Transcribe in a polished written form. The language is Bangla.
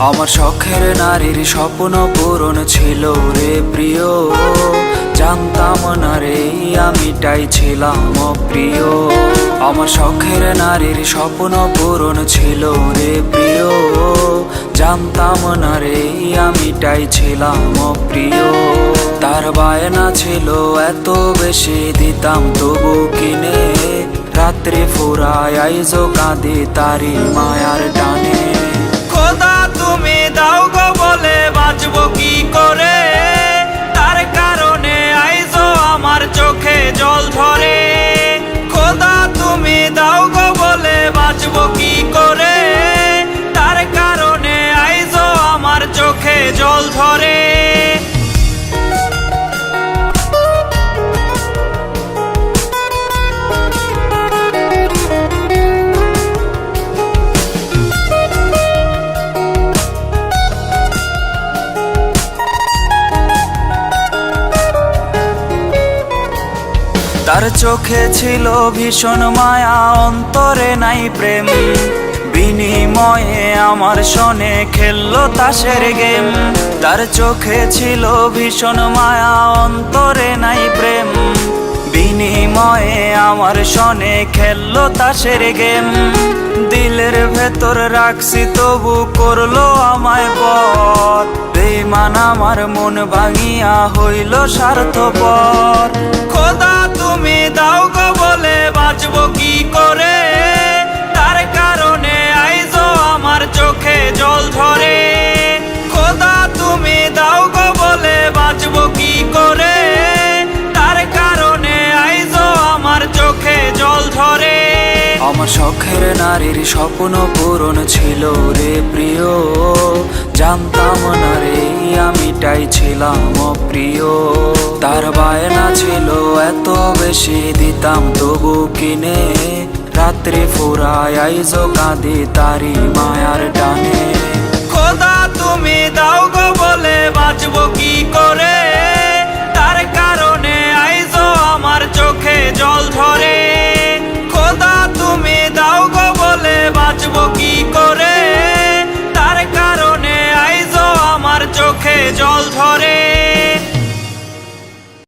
আমার শখের নারীর স্বপ্ন পূরণ ছিল রে প্রিয়, জানতাম না রে আমিটাই ছিলাম অপ্রিয়। আমার শখের নারীর স্বপ্ন পূরণ ছিল রে প্রিয়, জানতাম না রে আমিটাই ছিলাম অপ্রিয়। তার বায়না ছিল এত বেশি দিতাম তবু কিনে, রাত্রে ফুরায় আইজো কাঁদে তারি মায়ার টানে। খোদা তুমি দাও গো বলে বাঁচবো কি করে, তার কারণে আইজো আমার চোখে জল ঝরে। খোদা তুমি দাও গো বলে বাঁচবো কি করে, তার কারণে আইজো আমার চোখে জল ঝরে। তার চোখে ছিল ভীষণ মায়া, অন্তরে নাই প্রেম, বিনিময়ে আমার সনে খেললো তাসের গেম। তার চোখে ছিল ভীষণ মায়া, অন্তরে নাই প্রেম, বিনিময়ে আমার সনে খেললো তাসের গেম। দিলের ভেতর রাখছি তবু করলো আমায় পর, বেঈমান আমার মন ভাঙিয়া হইল স্বার্থপর। খোদা তুমি দাও গো বলে বাঁচবো কি করে, তার কারণে আইজো আমার চোখে জল ঝরে। খোদা তুমি দাও গো বলে বাঁচবো কি করে, তার কারণে আইজো আমার চোখে জল ঝরে। আমার শখের নারীর স্বপ্ন পূরণ ছিল রে প্রিয়, জানতাম না রে আমিটাই ছিলাম অপ্রিয়। তার বায়না ছিল এত বেশি দিতাম তবু কিনে, রাত্রে ফুরায় আইজো কাঁদে তারি মায়ার টানে। খোদা তুমি দাও গো বলে বাঁচবো কি করে, তার কারণে আইজো আমার চোখে জল ঝরে। খোদা তুমি দাও গো বলে বাঁচবো কি করে, তার কারণে আইজো আমার চোখে জল ঝরে।